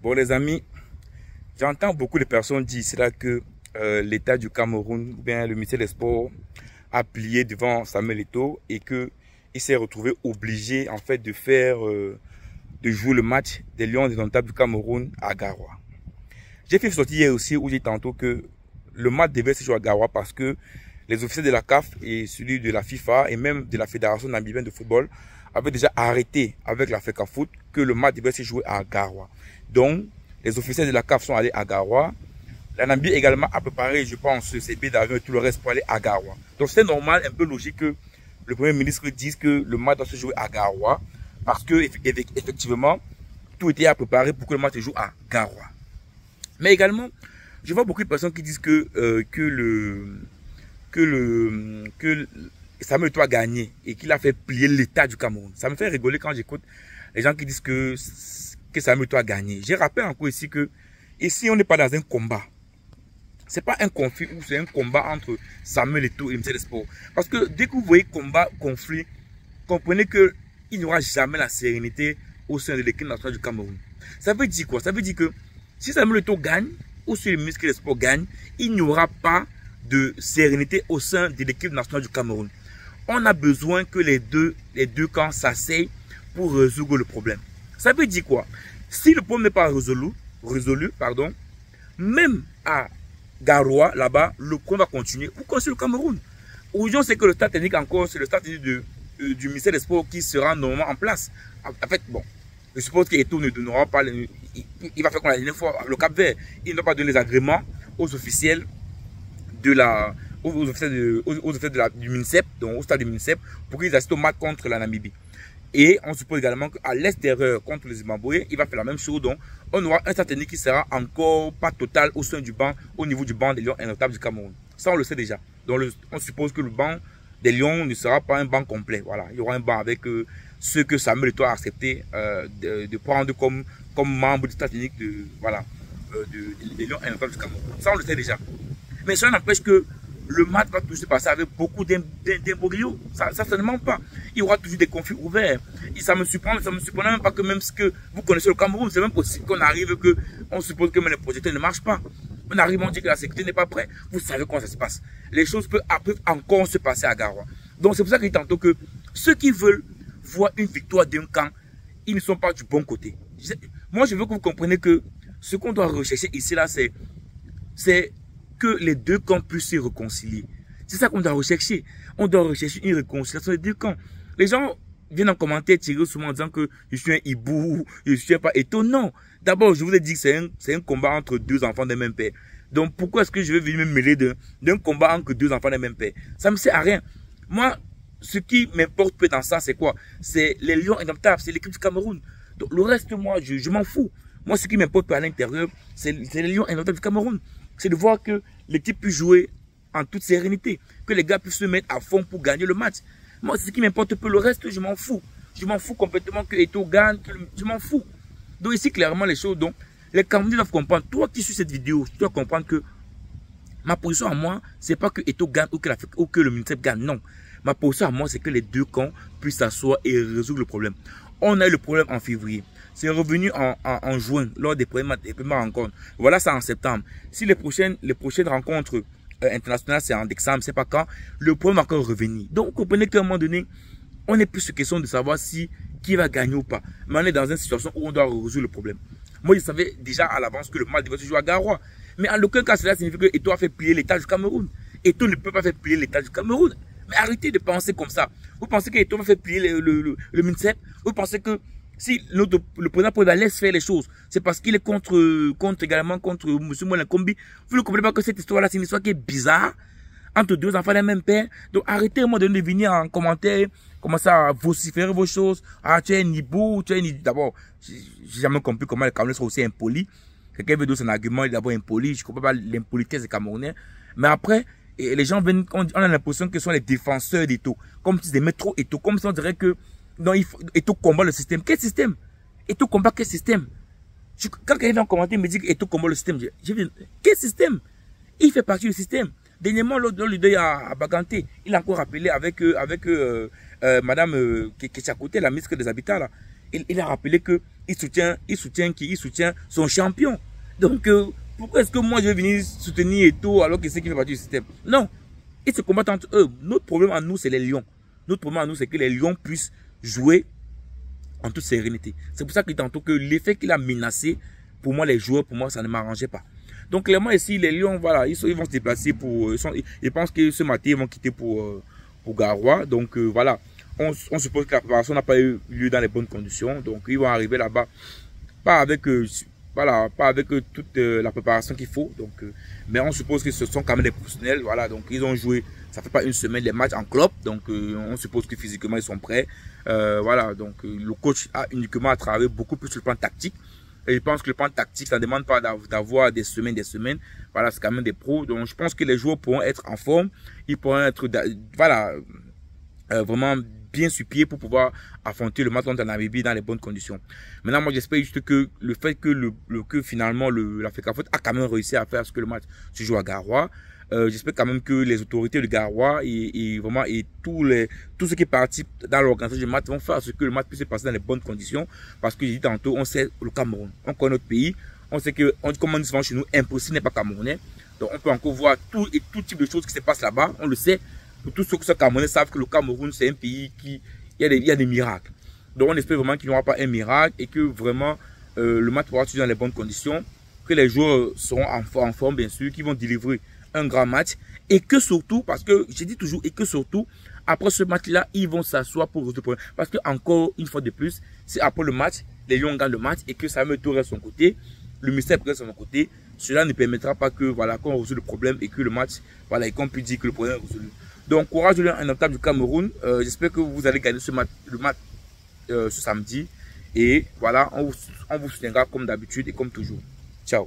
Bon les amis, j'entends beaucoup de personnes dire cela que l'État du Cameroun, ou bien le ministère des Sports, a plié devant Samuel Eto'o et que il s'est retrouvé obligé en fait de de jouer le match des Lions indomptables du Cameroun à Garoua. J'ai fait une sortie hier aussi où j'ai tantôt que le match devait se jouer à Garoua parce que les officiers de la CAF et celui de la FIFA et même de la Fédération namibienne de football avaient déjà arrêté avec la FECAFOOT que le match devait se jouer à Garoua. Donc, les officiers de la CAF sont allés à Garoua. La Namibie également a préparé, je pense, ses billets d'avion et tout le reste pour aller à Garoua. Donc, c'est normal, un peu logique que le Premier ministre dise que le match doit se jouer à Garoua parce que, effectivement, tout était à préparer pour que le match se joue à Garoua. Mais également, je vois beaucoup de personnes qui disent que Samuel Eto'o a gagné et qu'il a fait plier l'État du Cameroun. Ça me fait rigoler quand j'écoute les gens qui disent que Samuel Eto'o a gagné. Je rappelle encore ici que ici on n'est pas dans un combat. C'est pas un conflit ou c'est un combat entre Samuel Eto'o et le ministère des Sports. Parce que dès que vous voyez combat, conflit, comprenez que il n'y aura jamais la sérénité au sein de l'équipe nationale du Cameroun. Ça veut dire quoi? Ça veut dire que si Samuel Eto'o gagne ou si le ministre des Sports gagne, il n'y aura pas de sérénité au sein de l'équipe nationale du Cameroun. On a besoin que les deux camps s'asseyent pour résoudre le problème. Ça veut dire quoi? Si le problème n'est pas résolu, même à Garoua, là-bas, le problème va continuer. Ou comme sur le Cameroun. Aujourd'hui, on sait que le stade technique encore, c'est le stade technique du ministère des Sports qui sera normalement en place. En fait, bon, je suppose qu'Eto'o ne donnera pas, il va faire comme la dernière fois, le Cap-Vert, il ne doit pas donner les agréments aux officiels du MINSEP, donc au stade du MINSEP, pour qu'ils assistent au match contre la Namibie. Et on suppose également qu'à l'extérieur, contre le Zimbabwe, il va faire la même chose. Donc, on aura un stade technique qui sera encore pas total au sein du banc, au niveau du banc des Lions indomptables du Cameroun. Ça, on le sait déjà. Donc, on suppose que le banc des Lions ne sera pas un banc complet. Voilà, il y aura un banc avec ceux que Samuel Eto'o a accepté de prendre comme membre du stade technique des Lions indomptables du Cameroun. Ça, on le sait déjà. Mais ça n'empêche que le match va toujours se passer avec beaucoup d'imbroglio. Ça ne ment pas. Il y aura toujours des conflits ouverts. Et ça me surprend même pas que même ce que vous connaissez le Cameroun, c'est même possible qu'on arrive on suppose que même les projecteurs ne marchent pas. On arrive, on dit que la sécurité n'est pas prête. Vous savez comment ça se passe. Les choses peuvent encore se passer à Garoua. Donc c'est pour ça que je dis tantôt que ceux qui veulent voir une victoire d'un camp, ils ne sont pas du bon côté. Moi, je veux que vous compreniez que ce qu'on doit rechercher ici, là, c'est que les deux camps puissent se réconcilier. C'est ça qu'on doit rechercher. On doit rechercher une réconciliation des deux camps. Les gens viennent en commentaire tirer souvent en disant que je suis un hibou, je suis pas étonnant. D'abord, je vous ai dit que c'est un combat entre deux enfants d'un même père. Donc, pourquoi est-ce que je vais venir me mêler d'un combat entre deux enfants d'un même père? Ça me sert à rien. Moi, ce qui m'importe peu dans ça, c'est quoi? C'est les Lions indomptables, c'est l'équipe du Cameroun. Donc, le reste, moi, je m'en fous. Moi, ce qui m'importe peu à l'intérieur, c'est les Lions indomptables du Cameroun. C'est de voir que l'équipe puisse jouer en toute sérénité, que les gars puissent se mettre à fond pour gagner le match. Moi, ce qui m'importe peu, le reste, je m'en fous. Je m'en fous complètement que Eto'o gagne, je m'en fous. Donc ici, clairement, les choses, donc, les Camerounais doivent comprendre. Toi qui suis cette vidéo, tu dois comprendre que ma position à moi, c'est pas que Eto'o gagne ou que le MINSEP gagne, non. Ma position à moi, c'est que les deux camps puissent s'asseoir et résoudre le problème. On a eu le problème en février. C'est revenu en juin, lors des premières rencontres. Voilà ça en septembre. Si les prochaines rencontres internationales, c'est en décembre, c'est pas quand, le problème va encore revenir. Donc, vous comprenez qu'à un moment donné, on n'est plus sur question de savoir qui va gagner ou pas. Mais on est dans une situation où on doit résoudre le problème. Moi, je savais déjà à l'avance que le match devait se jouer à Garoua. Mais en aucun cas, cela signifie que Eto'o a fait plier l'État du Cameroun. Eto'o ne peut pas faire plier l'État du Cameroun. Mais arrêtez de penser comme ça. Vous pensez que Eto'o va faire plier le MINSEP? Vous pensez que si le président Paul laisse faire les choses, c'est parce qu'il est également contre M. Moulin Kombi. Vous ne comprenez pas que cette histoire-là, c'est une histoire qui est bizarre entre deux enfants d'un même père. Donc arrêtez à un moment donné de venir en commentaire, commencer à vociférer vos choses. Ah, tu es un hibou, tu es un hibou. D'abord, j'ai jamais compris comment les Camerounais sont aussi impolis. Quelqu'un veut donner son argument, il est d'abord impoli. Je ne comprends pas l'impolitesse des Camerounais. Mais après, et les gens viennent, on a l'impression que ce sont les défenseurs d'Eto'o. Comme si ils aimaient trop Eto'o. Comme si on dirait que non, Eto'o combat le système. Quel système? Eto'o combat quel système? Quand quelqu'un vient en commenter, il me dit que Eto'o combat le système. Je dis, quel système? Il fait partie du système. Dernièrement, lors du deuil à Baganté, il a encore rappelé avec Madame Kéchakoté, la ministre des Habitats, là. il a rappelé que il soutient qui? Il soutient son champion. Donc, pourquoi est-ce que moi je vais venir soutenir Eto'o alors que c'est qui fait partie du système? Non. Ils se combattent entre eux. Notre problème à nous, c'est les lions. Notre problème à nous, c'est que les lions puissent jouer en toute sérénité. C'est pour ça que tantôt que l'effet qu'il a menacé, pour moi, les joueurs, pour moi, ça ne m'arrangeait pas. Donc, clairement, ici, les lions, voilà, ils vont se déplacer pour... Ils pensent que ce matin, ils vont quitter pour Garoua. Donc, voilà. On suppose que la préparation n'a pas eu lieu dans les bonnes conditions. Donc, ils vont arriver là-bas, pas avec... voilà, pas avec toute la préparation qu'il faut. Donc, mais on suppose que ce sont quand même des professionnels. Voilà, donc ils ont joué, ça fait pas une semaine, les matchs en club. Donc, on suppose que physiquement, ils sont prêts. Voilà, donc le coach a uniquement travaillé beaucoup plus sur le plan tactique. Et je pense que le plan tactique, ça ne demande pas d'avoir des semaines. Voilà, c'est quand même des pros. Donc, je pense que les joueurs pourront être en forme. Ils pourront être, voilà, vraiment bien sur pied pour pouvoir affronter le match contre la Namibie dans les bonnes conditions. Maintenant, moi, j'espère juste que le fait que finalement la FECAFOOT a quand même réussi à faire ce que le match se joue à Garoua. J'espère quand même que les autorités de Garoua et tous ceux qui participent dans l'organisation du match vont faire ce que le match puisse se passer dans les bonnes conditions. Parce que j'ai dit tantôt, on sait le Cameroun, on connaît notre pays, on sait que, comme on dit souvent chez nous, impossible n'est pas camerounais. Donc on peut encore voir tout type de choses qui se passent là-bas, on le sait. Pour tous ceux qui sont camerounais savent que le Cameroun, c'est un pays qui, il y a des miracles. Donc on espère vraiment qu'il n'y aura pas un miracle et que vraiment le match pourra se jouer dans les bonnes conditions, que les joueurs seront en forme bien sûr, qu'ils vont délivrer un grand match et que surtout, parce que j'ai dit toujours, et que surtout, après ce match-là, ils vont s'asseoir pour résoudre le problème. Parce que encore une fois de plus, c'est après le match, les Lions gagnent le match et que Samuel Eto'o reste de son côté, le mystère reste de son côté, cela ne permettra pas que voilà qu'on résolve le problème et que le match, voilà, et qu'on puisse dire que le problème est résolu. Donc, courage aux Lions indomptables du Cameroun. J'espère que vous allez gagner le match ce samedi. Et voilà, on vous soutiendra comme d'habitude et comme toujours. Ciao.